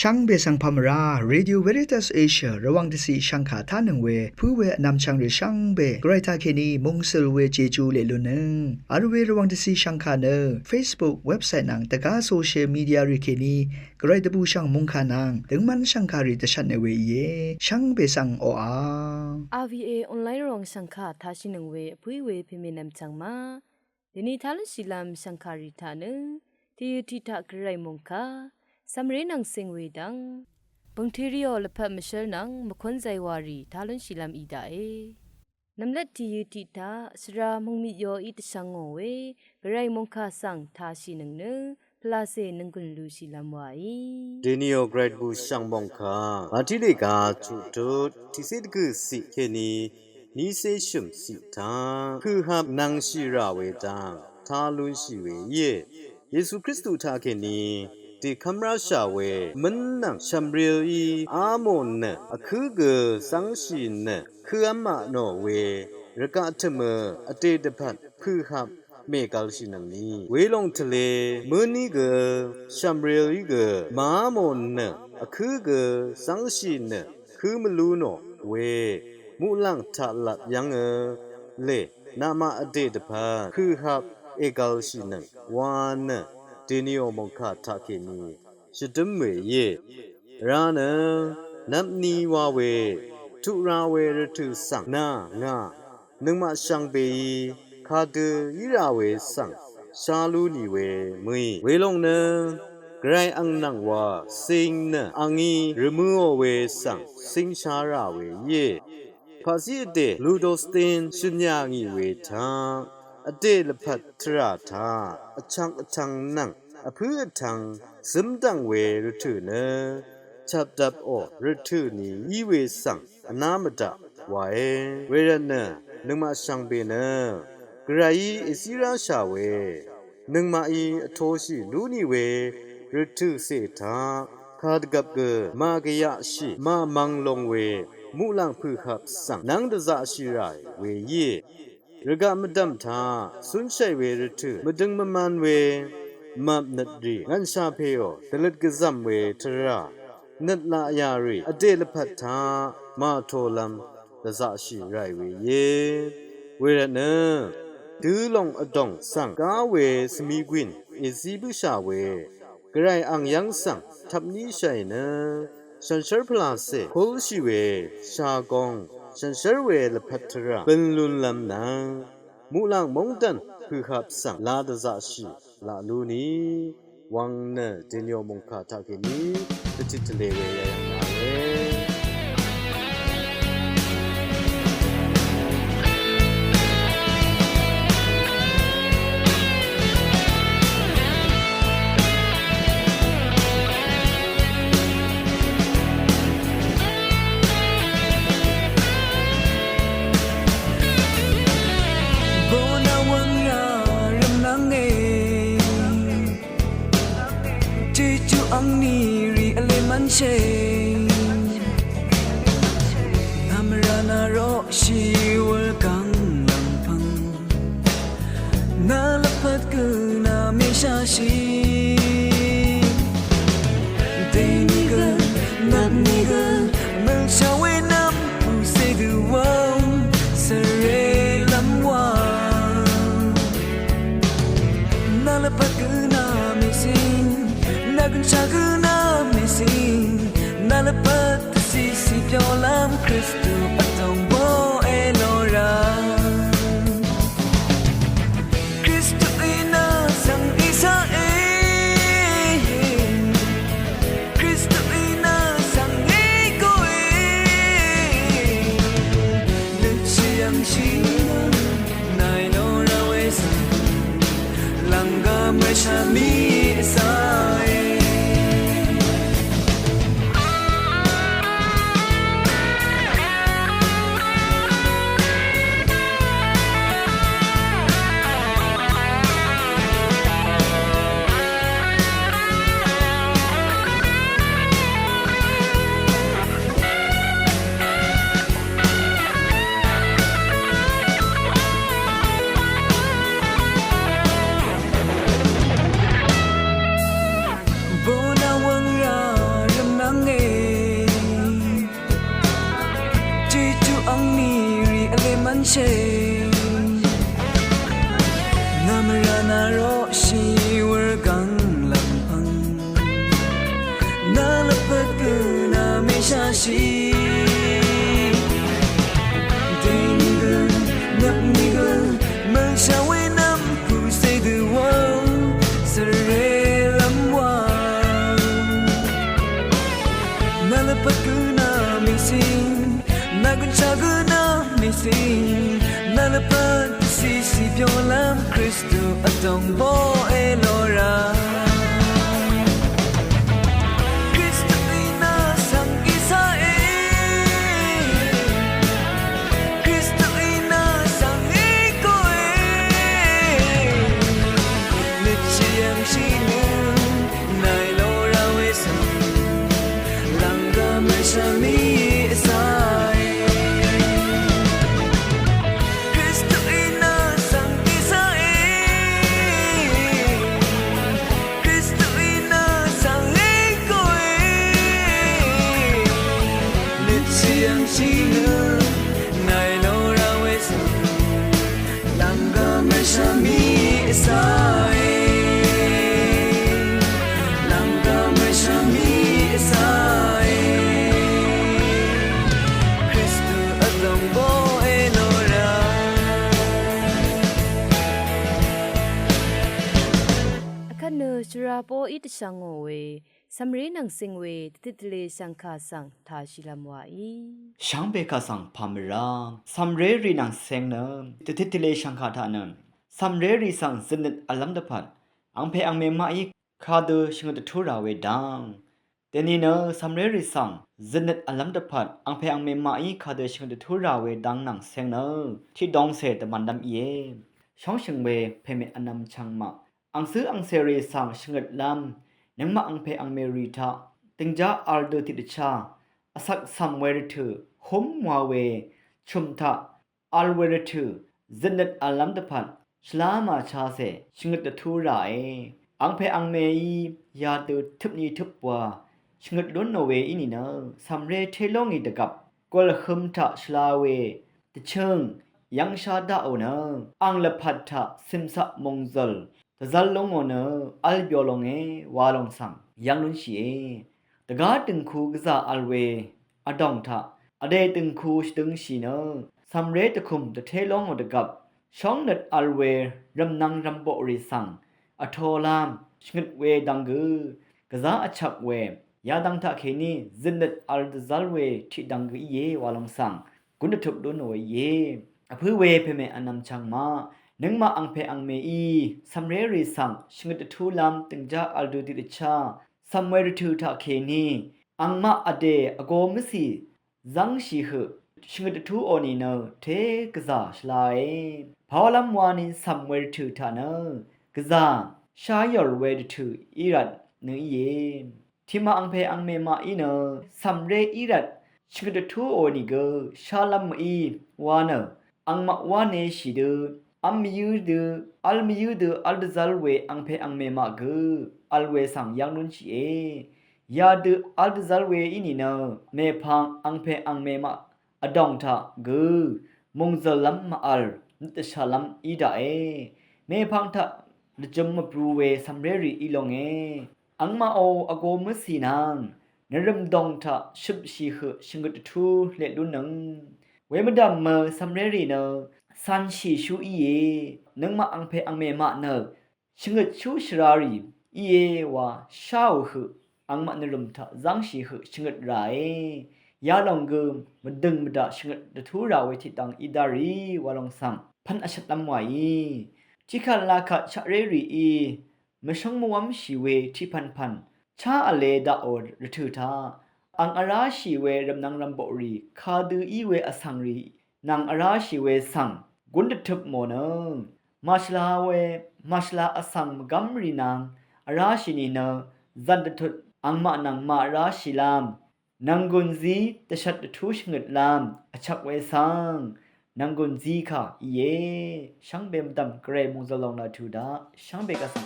ช่างเบสังพามราเรดิโอเวริตัสเอเชียระวังที่สีช่างขาท่านึงเวผู้เวนำช่างหรือช่างเบไกรทาเคนีมงสลเวเจจูเลลุนึงอาร์เวระวังที่สีช่างขาเนอ Facebook เว็บไซต์นังตะกาโซเชียลมีเดียริเคนีไกรตะบูช่างมงขานังถึงมันช่างขาริตชันในเวเยช่างเบสังโออา RVA ออนไลน์รองช่างขาท่าชินึงเวผู้เวพิเมนำช่างมาเดนิทาลศิลามช่างขาริธานึงที่ทิทากไรมงคาสำเร็จนังเซงเวดังบังเทริโอและพัมเชลนังมควนใจวารีทาลศิลามอีดาเอนำเล็ดที่ทิทาสรามงมิโยอิตสังโงเวกไรมงคาสังทาชินึงเนพลาเซนึงกุนลูศิลามวายเดนิโอเกรดบูช่างมงคาอาทิเลกาจุดที่เสดกุสิเคนีนิเซชุมสิทาคือหับนังชิราเวดังทาลุนชิเวเยเยซูคริสต์ทาเคนีที่คำราชาเวมันนังชัมเรียอีอาโมนเนอคือเกสังชินเนคืออามาโนเวรกาเทเมอเตเดพัดคือหับเมกาลชินังนี้เวลงทะเลมือนี้เกชัมเรียอีเกมาโมนเนอคือเกสังชินเนคือมลูโนเวมูลังทัลลัดยังเลนามาอเตเดพัดคือหับเอกาลชินังวานเนเดนิโอมงคาทาเคนีชิดมเวเยรานะนับนีวาเวทุราเวรทุสังนางานึงมาช่างเบยคาเดยิราเวสังชาลูนีเวมุยเวลงเนไกรอังนังวาสิงเนอังอีรมูโอเวสังสิงชาราเวเยภาษีเดลูโดสตินชุญญางีเวทาอเดลพัททราธาอชังนังอพือทังซึมดังเวรทุเนชับดับโอรทุนีอีเวสังอนามดาวาเอเวรเนนึงมาช่างเบเนกรายอิสิราชาเวนึงมาอีอโทชิลูนีเวรทุเสธาคาดกับเกมากยะชิมามังลงเวมูลังพือขับสังนังดะซาชิไรเวเยรกามดัมทาสุนชัยเวรทุมดึงมมันเวมับนัดรีงันชาเพโอตลัดกซัมเวทรานัดลายารีอเดลพัทธามาโทลัมดะซาชิไรเวเยเวรเนดูลงอดงสังกาเวสมีกวินอิซิบุชาเวกระไรอังยังสังทับนี้ใช่เนฉันเชิญพลาเซโคลชิเวชากงฉันเชิญเวลพัทราเป็นลุนลำนางมูลังมงดันคือขับสังลาดะซาชิลาลูนีวังเนเดนิโอมงคาทาเคนีติดทะเลเวยังนาเวอังนีรีอเลมันเชนามรานาโรชีวลกังลังพังนาลพัดกุนาเมชาชีเดนิกนับนิกเมื่อชาเวนับผู้เสดูว่าสเรลัมวานาลพัดกุนาเมซินากุนชากุนาเมซินาลปัตสิสิเปียวลามคริสตุอัตองโบเอโลราคริสตุอีนาสังอิสราเอลคริสตุอีนาสังเอโกเอนึกเชียงชินายโนราเวสลังกาเมชามีสาย shame Namarana ro shi wer gang lam hang Nalapaku na me sha shi Dingun nap nigun man sha we nam who say the world Sare lam wa Nalapaku na me sing Nagun chagu na me sing Nalapat si pyo lam Kristo atong bo elora Kristo ina sang isa Kristo ina sang iko Lichiyang shinung Nai lora we sang Langga mersami isai Shrapo it shangowe, some renang singwe, titile shanka sang, tashilamwai. Shambeka sang pamera, some rare nang sengna, the titile shankatanan, some rare sang zinnet alamdapat, ampe angme mai, kadu shingo the tura way down. Then you know, some rare sang, zinnet alamdapat, ampe angme mai, kadu shingo the tura way down nang sengna, she don't say the mandam ye. Shong way, payment anam changma. Ang sư ang seri sang shingat lam nang ma ang pe ang merita tingja ardo ti cha asak somewhere to hom wawe chumta alwere to zinnet alam da pan shlama cha se shingat da thu ra ang pe ang me yi ya tu thup ni thup wa shingat don no we ini na samre thelong i da gap kol khum tha shlawe ti cheng yang sha da ona ang la phat tha simsa mongzal The Zalong on Al Biolonge, Walong Sang, Yang Lunchi, the garden coogza alway, a dongta, a day dung coosh dung shino, some rate to cum the tailong of the gup, shong that alway, Ramnang Rambori sang, a tolam, Schmidway dangu, Gaza a chuck way, Yadang Takini, Zindet al the Zalway, Chidangu ye, Walong Sang, Gundatuk Duno ye, a poo way peme anam changma. Nang ma ang pe ang me I, some rare sang, shingat the two lam, tingja aldo di cha, somewhere to ta keni, ang ma ade, a go missy, zang shi hu, shingat the two oni no, te gaza shlai, Paulam wani somewhere to ta no, gaza, shy your way to irat, no ye, Tima ang pe ang me ma ino, some re irat, shingat the two oni go, shalam I, wana, ang ma wane shi do. Am yudu, al zalwe ang pe ang me ma gu, alwe sang yang nun chi Yadu al zalwe ini no, me pang ang pe ang me ma, adong ta gu, mong zalam ma al, nit shalam ida me pang ta, the jum bruwe sam reri ilong ang ma o ago musinang, nerum dong ta, shub shi hu, shingut tu, let dunang, we madam mer sam reri no. San shi shu iye, nang ma ang pe ang me ma no, shingat shu shirari, iye wa shao hu, ang ma nirum ta zang shi hu, shingat rai, ya long gum, madung mada shingat the two ra we titang idari, walong sang, pan ashat lam wai, chika laka cha reri mashang muam shi we ti pan, cha ale da or retuta, ang ara shi we ramnang rambori, kadu iwe asangri, nang ara shi we sang. Gundatup mono, Mashla we, Mashla asang gamri nang, Arashini no, Zandatut, Angma nang ma rashilam, Nangunzi, the shut the tushingut lam, a chakwe sang, Nangunzi ka, ye, Shangbem dam gray muzalong la tuda, Shambeka sang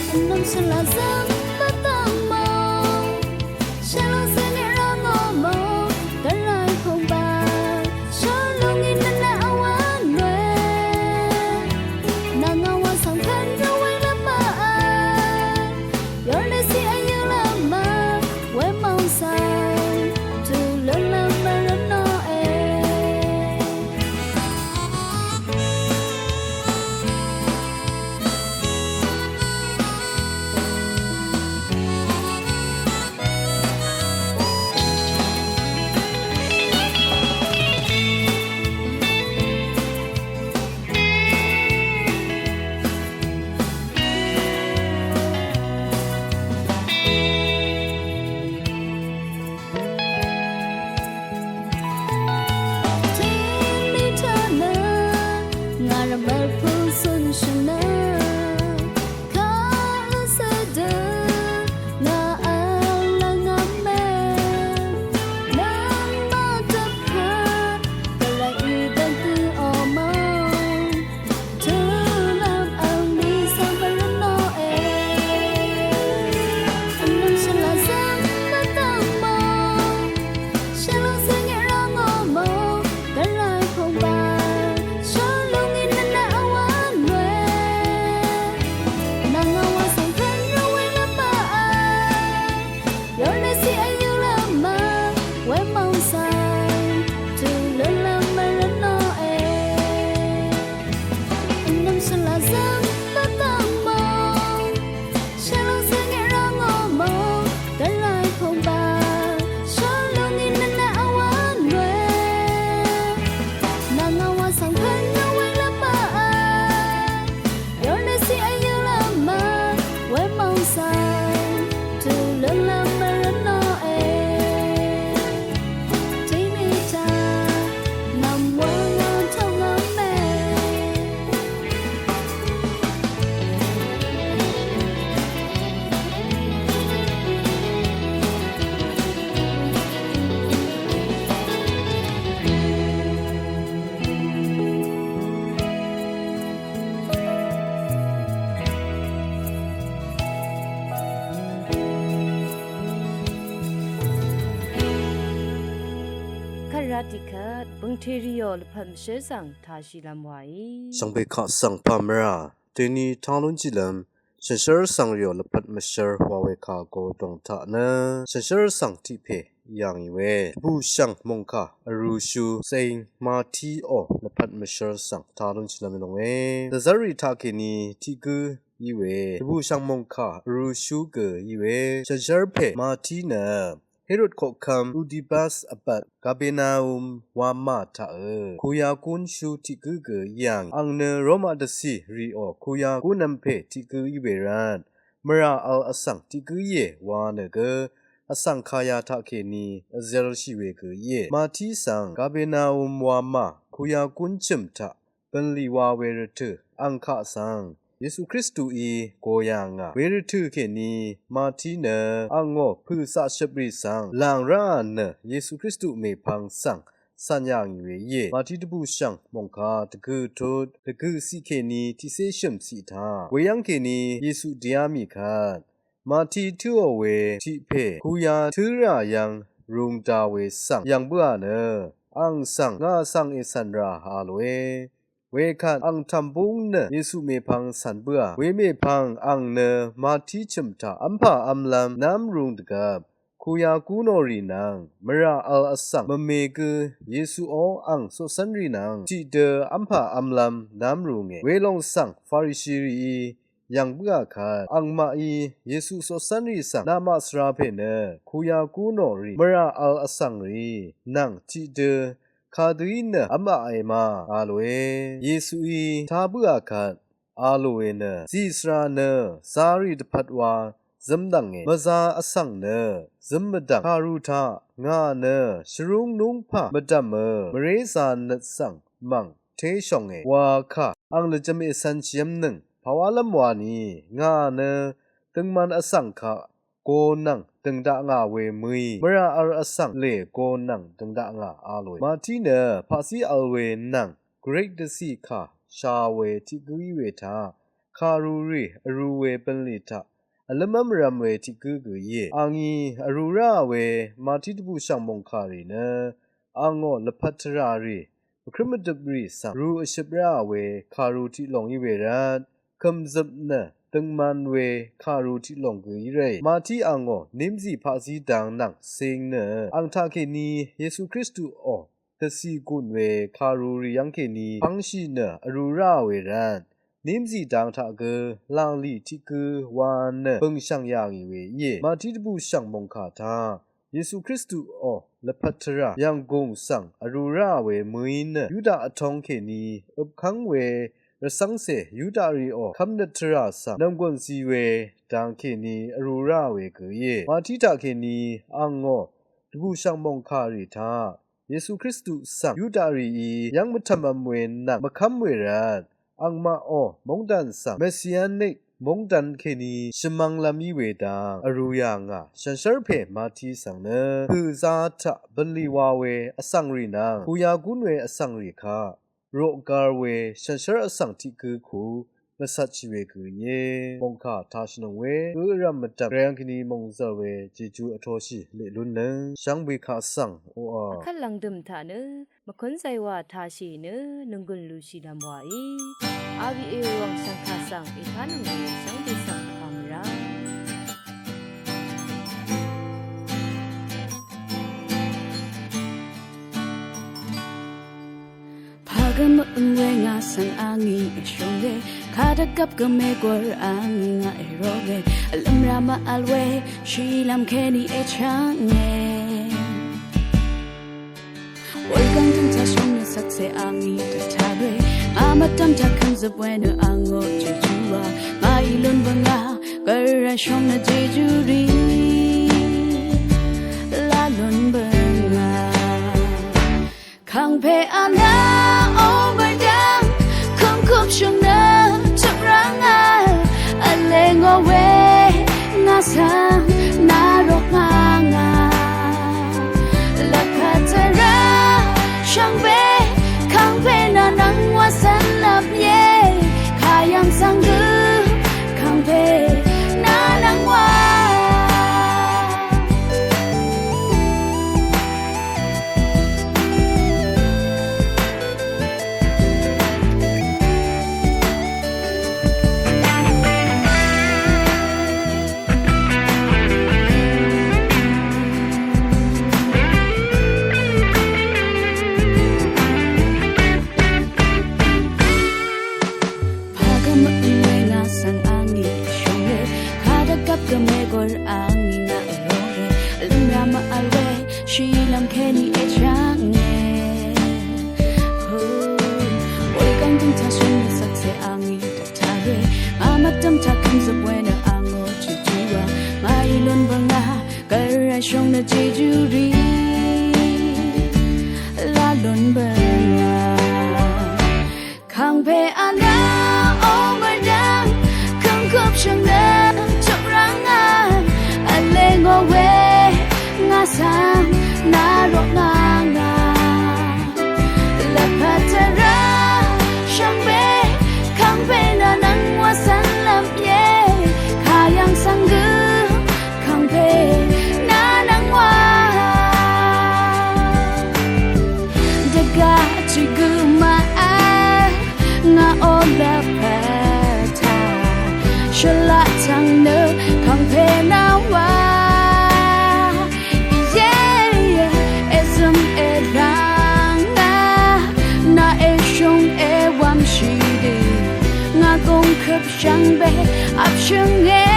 Nung sala zam patamo Shalom sene rango mo Karai kong ba Shalom ina na awan we Nangawa sang kan rawai lama Yole si ayu lama We mau sang Tu lelam merano Ratikat bungteriol phamshe sang thashi lamwai 上贝卡上帕梅拉，对你讨论起来，神十二上有了帕梅什华为卡沟动他呢，神十二上体配。อย่างอีเวผู้ช่างมงคาอรูชูเซงมาทีโอและพัดมเชอร์สังทารุนชิลามิลงเวแต่ซาริทาเคนีที่กืออีเวผู้ช่างมงคาอรูชูเกออีเวชันเชอร์เพมาทีเนเฮโรดโคคัมอูดิบัสอปัดกาเบนาอุมวามาทาคุยากุนชูที่กือเกออย่างอังเนโรมาดซีรีโอคุยากุนัมเพที่กืออีเวรันมราอัลอสังที่กือเยวาเนเกอสังขายาทาเคนีอเซลชิเวกเยมาทีสังกาเบนาอุมวามาคุยากุนชิมทะเป็นลีวาเวรเตอังคาสังเยซูคริสต์อีโกยังเวรเตเคนีมาทีเนอังโอพืสะชบริสังลางรานเนเยซูคริสต์เมพังสังสัญญาณเวเยมาทีตบุชังมงคาตะกือโทดตะกือสิเคนีที่เซชมสีทาเวยังเคนีเยซูเดียมิคันมาทีทูอเวทิเพคุยาทุรายังรุงดาเวสังยังเบื่อเนอังสังงาสังเอสันราฮาโลเวคันอังทำบุงเนเยซูเมพังสันเบื่อเวเมพังอังเนมาทีชิมทาอัมพาอัมลัมน้ำรุงตะกับคุยากูโนรีนังมราอัลอสังมเมกือเยซูออังสุสันรีนังที่เดอัมพาอัมลัมน้ำรุงเวลงสังฟาริชีรียังเบื่อขาอังมาอีเยซูสสันริสังนามาสราเพเนคุยากูโนรีมราอัลอสังรีนังที่เดคาดุอินอัมมาไอมาอาโลเยซูอีทาเบื่อขาอาโลเนซีสราเนซาริดพัดวาซึมดังเงมซาอสังเนซึมมดังคารุทางาเนชรุงนุงพามดัมเมมเรซานัดสังมังเทชองเงวาคาอังเลจเมสันเชียมนึงภาวะลำวานีงาเนตึงมันอสังขะโกนังตึงดะงาเวมุยมราอาอสังเลโกนังตึงดะงาอาลวยมาทีเนภาษีอัลเวนังเกรกเดซีคาชาเวที่กุยเวทาค คารูรีอรูเวเป็นลิทะอลมัมรำเวที่กูเยอังยีอรูราเวมาที่ตบุช่างมงคารีนะอังโอละพัทรารีคริมดบรีสังรูอชิบราเวคารูที่ลงอีเวรันคำซับนะตึงมันเวคารูที่ลงกุยเรมาที่อังโอนิมซีภาษีดังนังเซงเนอังทาเคนีเยซูคริสต์โอตสีกุนเวคารูริยังเคนีพังชีเนอรูราเวรันนิมซีดังทาเกลางลีที่กือวานเนเปิงช่างยางอีเวเยมาที่ตบุช่างมงคาทาเยซูคริสต์โอละพัทรายังกงสังอรูราเวมุยเนยูดาอทองเคนีอุบคังเวรสังเสยูดารีโอคำนัทราสังนำกวนซีเวดังเคนีอรูราเวเกเยมาที่ตาเคนีอังโงตบุช่างมงคาริทาเยซูคริสต์สังยูดารียังมัทมมเวนนักมะคัมเวรันอังมาโอมงดันสังเมสซิอานิกมงดันเคนีชมังลามีเวดาอรูยางะฉันเชร์เพมาทีสังเนคือซาทะบันลีวาเวอสังรีนางคุยากุนเวอสังรีคาโรกาเวฉันเชร์อสังที่คือคูมสัจจิเวคือเยมงคาทาชนเวคือรัมมตักเรียงคนีมงซาเวจิจูอโทชิเลลุนนึงช่างเวคาสังโออาคัดลังดึมทาเนมคนใจว่าทาชีเนนึงกุนลูชีดำวาอีอาวีเอวังสังคาสังอีทานังเวสังติสังคามราကမအငွေငါဆန်အာငီအရှုံးလေခါတကပ်ကမဲကွာအာငီငါအရောလေအလမ်ရာမအလဝဲရှီလမ်ခဲနီအချမ်းငယ်ဝေကန်တန်ချရှုံးနေဆက်စေအာငီတထားတွေအာမတမ်ချခမ်ဇပွဲနအငိုချူချူဝါမာအီလွန်ဘငါကရရှုံးနေဂျေဂျူရီလာလွန်ဘငါခံဖေအနာရှုံးနာချပ်ရငါအလဲငေါ်ဝဲငါဆန်းနာရောငါငါလက်ခတ်ရာရှောင်းပဲခံပဲနာနန်းဝဆန်လပ်ယေခါယံဆန်းကူခံပဲနာနန်းဝကမဲကောအာငီနာရောလေလမ်ရာမအလဝဲရှီလမ်ခဲနီအချမ်းငယ်ဟိုဝေကန်တင်ချဆွန်းဆက်စေအာငီတထားရဲအမတမ်ချခမ်စပွဲနအငိုချူချူဝါမာယီလွန်ဘငါကရရှုံးနေဂျေဂျူရီလာလွန်ဘငါခံဖေအနာအောမဒန်ခံခုပ်ရှုံးနေငေါ်ဝဲငါဆန်းနာရောငါငါလက်ဖတ်ရာရှမ်းပဲခံပဲနာနန်းဝဆန်လပ်ယေခါယံဆန်းကူခံပဲနာနန်းဝဒဂါချီကူမအာငါအော်လက်ဖတ်တာရှလာချန်နခံပဲနာဝရှမ်းပဲအပ်ရှင်းငယ်